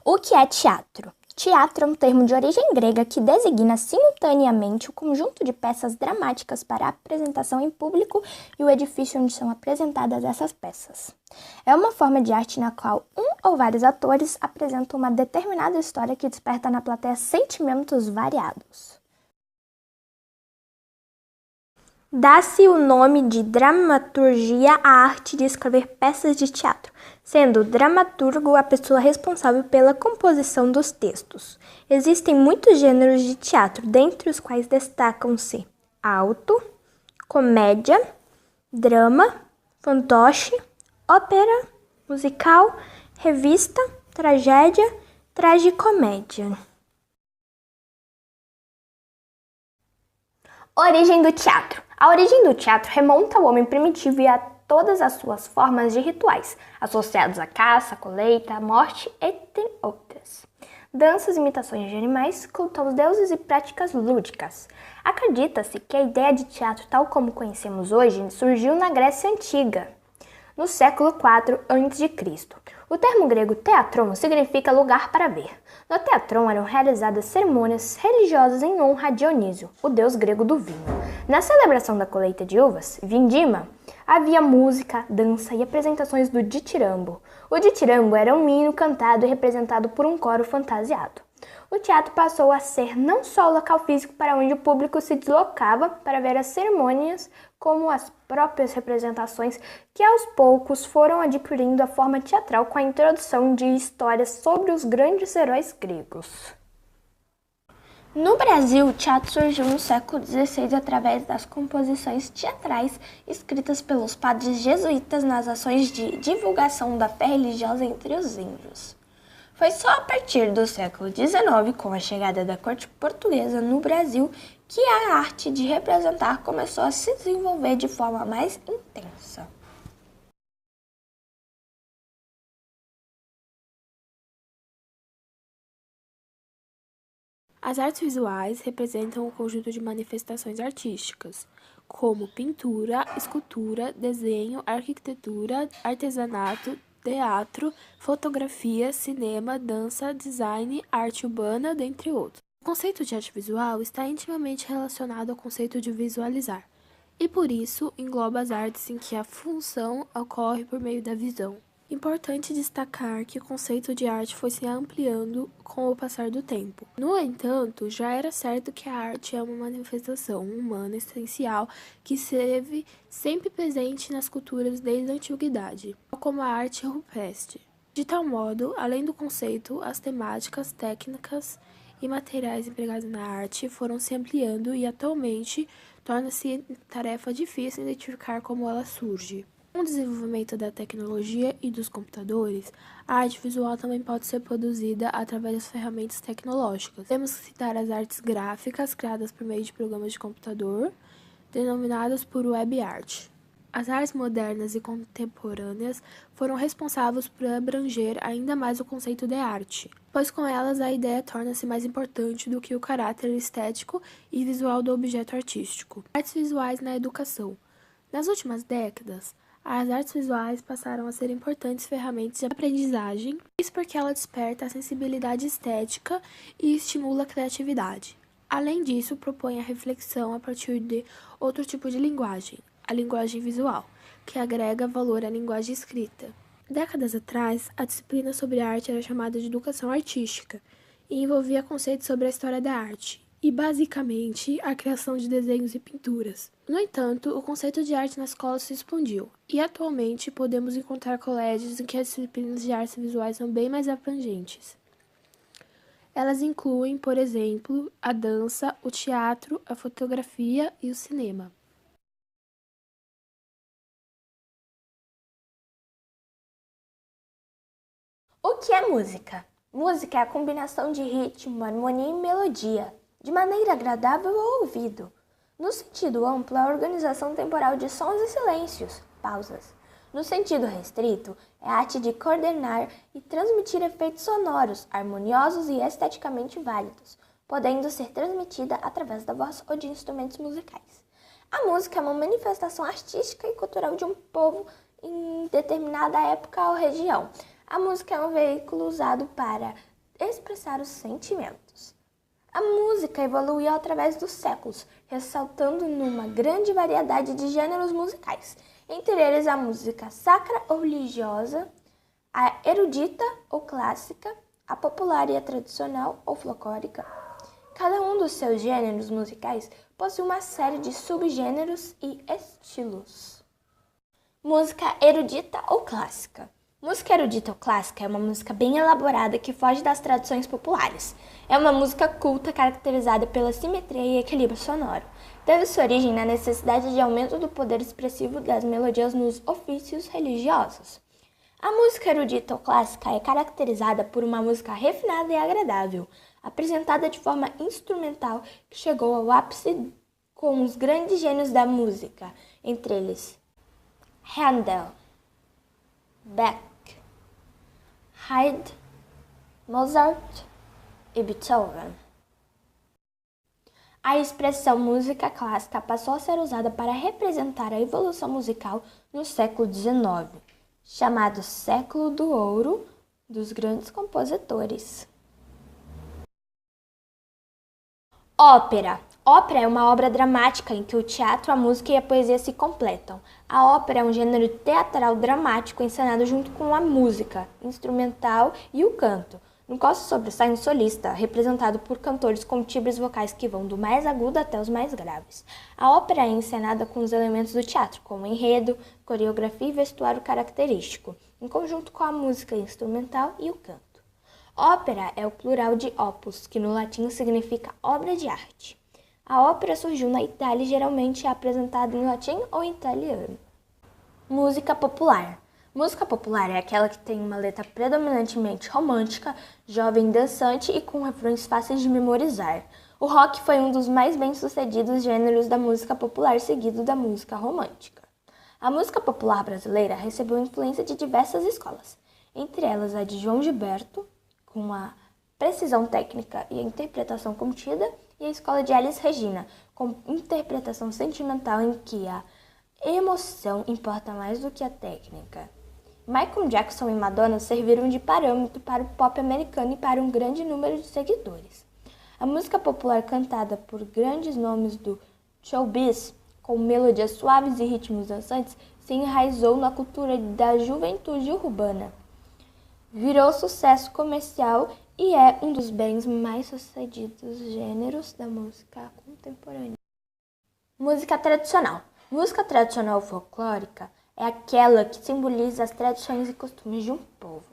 O que é teatro? Teatro é um termo de origem grega que designa simultaneamente o conjunto de peças dramáticas para apresentação em público e o edifício onde são apresentadas essas peças. É uma forma de arte na qual um ou vários atores apresentam uma determinada história que desperta na plateia sentimentos variados. Dá-se o nome de dramaturgia à arte de escrever peças de teatro, sendo o dramaturgo a pessoa responsável pela composição dos textos. Existem muitos gêneros de teatro, dentre os quais destacam-se auto, comédia, drama, fantoche, ópera, musical, revista, tragédia, tragicomédia. Origem do teatro. A origem do teatro remonta ao homem primitivo e a todas as suas formas de rituais, associados à caça, à colheita, à morte, entre outras. Danças, imitações de animais, culto aos deuses e práticas lúdicas. Acredita-se que a ideia de teatro tal como conhecemos hoje surgiu na Grécia Antiga, no século IV a.C. O termo grego teatron significa lugar para ver. No teatron eram realizadas cerimônias religiosas em honra a Dionísio, o deus grego do vinho. Na celebração da colheita de uvas, vindima, havia música, dança e apresentações do ditirambo. O ditirambo era um hino cantado e representado por um coro fantasiado. O teatro passou a ser não só o local físico para onde o público se deslocava para ver as cerimônias, como as próprias representações que aos poucos foram adquirindo a forma teatral com a introdução de histórias sobre os grandes heróis gregos. No Brasil, o teatro surgiu no século XVI através das composições teatrais escritas pelos padres jesuítas nas ações de divulgação da fé religiosa entre os índios. Foi só a partir do século XIX, com a chegada da corte portuguesa no Brasil, que a arte de representar começou a se desenvolver de forma mais intensa. As artes visuais representam um conjunto de manifestações artísticas, como pintura, escultura, desenho, arquitetura, artesanato, teatro, fotografia, cinema, dança, design, arte urbana, dentre outros. O conceito de arte visual está intimamente relacionado ao conceito de visualizar, e por isso engloba as artes em que a função ocorre por meio da visão. Importante destacar que o conceito de arte foi se ampliando com o passar do tempo. No entanto, já era certo que a arte é uma manifestação humana essencial que esteve sempre presente nas culturas desde a antiguidade, como a arte rupestre. De tal modo, além do conceito, as temáticas, técnicas e materiais empregados na arte foram se ampliando e atualmente torna-se tarefa difícil identificar como ela surge. Com o desenvolvimento da tecnologia e dos computadores, a arte visual também pode ser produzida através das ferramentas tecnológicas. Temos que citar as artes gráficas criadas por meio de programas de computador, denominadas por web art. As artes modernas e contemporâneas foram responsáveis por abranger ainda mais o conceito de arte, pois com elas a ideia torna-se mais importante do que o caráter estético e visual do objeto artístico. Artes visuais na educação. Nas últimas décadas, as artes visuais passaram a ser importantes ferramentas de aprendizagem, isso porque ela desperta a sensibilidade estética e estimula a criatividade. Além disso, propõe a reflexão a partir de outro tipo de linguagem, a linguagem visual, que agrega valor à linguagem escrita. Décadas atrás, a disciplina sobre arte era chamada de educação artística e envolvia conceitos sobre a história da arte e, basicamente, a criação de desenhos e pinturas. No entanto, o conceito de arte na escola se expandiu, e atualmente podemos encontrar colégios em que as disciplinas de artes visuais são bem mais abrangentes. Elas incluem, por exemplo, a dança, o teatro, a fotografia e o cinema. O que é música? Música é a combinação de ritmo, harmonia e melodia, de maneira agradável ao ouvido. No sentido amplo, é a organização temporal de sons e silêncios, pausas. No sentido restrito, é a arte de coordenar e transmitir efeitos sonoros, harmoniosos e esteticamente válidos, podendo ser transmitida através da voz ou de instrumentos musicais. A música é uma manifestação artística e cultural de um povo em determinada época ou região. A música é um veículo usado para expressar os sentimentos. A música evoluiu através dos séculos, ressaltando numa grande variedade de gêneros musicais, entre eles a música sacra ou religiosa, a erudita ou clássica, a popular e a tradicional ou folclórica. Cada um dos seus gêneros musicais possui uma série de subgêneros e estilos. Música erudita ou clássica. Música erudita ou clássica é uma música bem elaborada que foge das tradições populares. É uma música culta caracterizada pela simetria e equilíbrio sonoro. Teve sua origem na necessidade de aumento do poder expressivo das melodias nos ofícios religiosos. A música erudita ou clássica é caracterizada por uma música refinada e agradável, apresentada de forma instrumental que chegou ao ápice com os grandes gênios da música, entre eles Handel, Bach, Haydn, Mozart e Beethoven. A expressão música clássica passou a ser usada para representar a evolução musical no século XIX, chamado Século do Ouro dos grandes compositores. Ópera. Ópera é uma obra dramática em que o teatro, a música e a poesia se completam. A ópera é um gênero teatral dramático encenado junto com a música instrumental e o canto, no qual se sobressai um solista, representado por cantores com timbres vocais que vão do mais agudo até os mais graves. A ópera é encenada com os elementos do teatro, como enredo, coreografia e vestuário característico, em conjunto com a música instrumental e o canto. Ópera é o plural de opus, que no latim significa obra de arte. A ópera surgiu na Itália e geralmente é apresentada em latim ou em italiano. Música popular. Música popular é aquela que tem uma letra predominantemente romântica, jovem, dançante e com refrões fáceis de memorizar. O rock foi um dos mais bem-sucedidos gêneros da música popular, seguido da música romântica. A música popular brasileira recebeu influência de diversas escolas, entre elas a de João Gilberto, com a precisão técnica e a interpretação contida, e a escola de Elis Regina, com interpretação sentimental em que a emoção importa mais do que a técnica. Michael Jackson e Madonna serviram de parâmetro para o pop americano e para um grande número de seguidores. A música popular cantada por grandes nomes do showbiz, com melodias suaves e ritmos dançantes, se enraizou na cultura da juventude urbana. Virou sucesso comercial e é um dos bens mais sucedidos gêneros da música contemporânea. Música tradicional. Música tradicional folclórica é aquela que simboliza as tradições e costumes de um povo,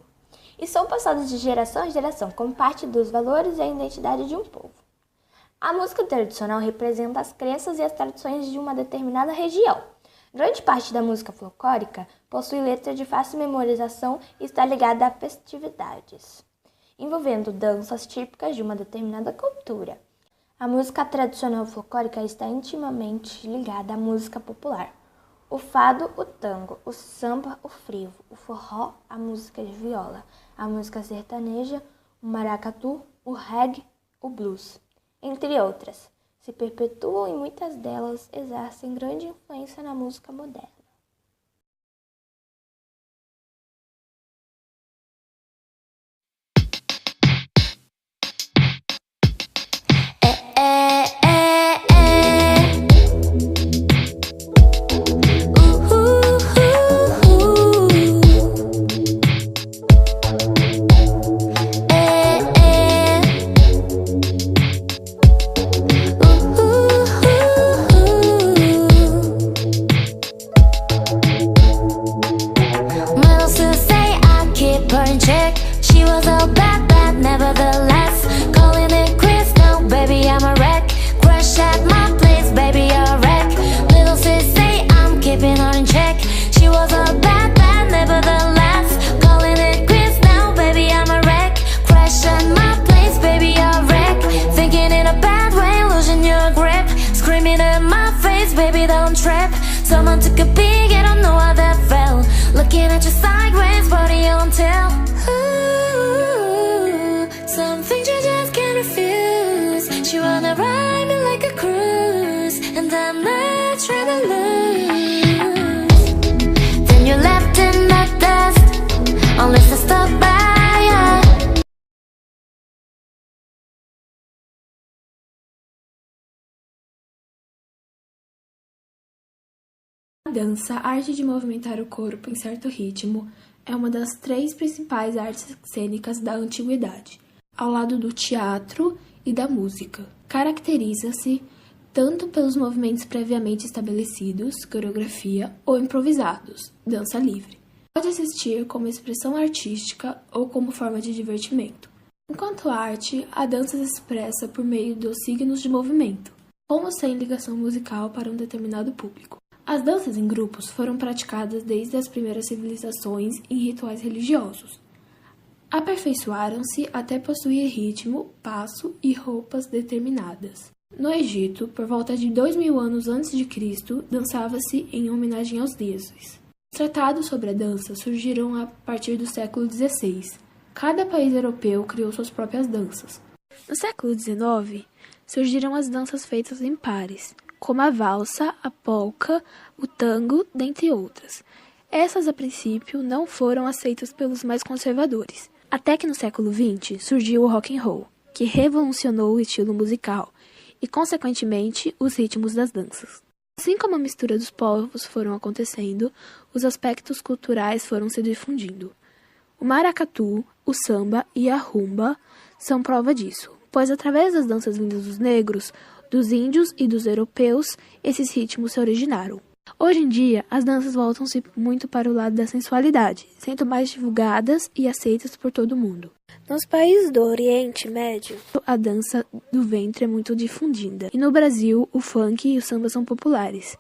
e são passados de geração em geração como parte dos valores e a identidade de um povo. A música tradicional representa as crenças e as tradições de uma determinada região. Grande parte da música folclórica possui letra de fácil memorização e está ligada a festividades, envolvendo danças típicas de uma determinada cultura. A música tradicional folclórica está intimamente ligada à música popular. O fado, o tango, o samba, o frevo, o forró, a música de viola, a música sertaneja, o maracatu, o reggae, o blues, entre outras, se perpetuam e muitas delas exercem grande influência na música moderna. Baby, don't trip. Someone took a peek, I don't know how that felt. Looking at you sideways, body on tail. Ooh, some things you just can't refuse. She wanna ride me like a cruise, and I'm not trying to lose. Then you left in the dust, unless I stop by. dança, a arte de movimentar o corpo em certo ritmo, é uma das 3 principais artes cênicas da antiguidade, ao lado do teatro e da música. Caracteriza-se tanto pelos movimentos previamente estabelecidos, coreografia, ou improvisados, dança livre. Pode existir como expressão artística ou como forma de divertimento. Enquanto arte, a dança se expressa por meio dos signos de movimento, como sem ligação musical para um determinado público. As danças em grupos foram praticadas desde as primeiras civilizações em rituais religiosos. Aperfeiçoaram-se até possuir ritmo, passo e roupas determinadas. No Egito, por volta de 2000 anos antes de Cristo, dançava-se em homenagem aos deuses. Os tratados sobre a dança surgiram a partir do século XVI. Cada país europeu criou suas próprias danças. No século XIX, surgiram as danças feitas em pares, como a valsa, a polca, o tango, dentre outras. Essas, a princípio, não foram aceitas pelos mais conservadores. Até que no século XX surgiu o rock and roll, que revolucionou o estilo musical e, consequentemente, os ritmos das danças. Assim como a mistura dos povos foram acontecendo, os aspectos culturais foram se difundindo. O maracatu, o samba e a rumba são prova disso, pois através das danças vindas dos negros, dos índios e dos europeus, esses ritmos se originaram. Hoje em dia, as danças voltam-se muito para o lado da sensualidade, sendo mais divulgadas e aceitas por todo mundo. Nos países do Oriente Médio, a dança do ventre é muito difundida, e no Brasil, o funk e o samba são populares.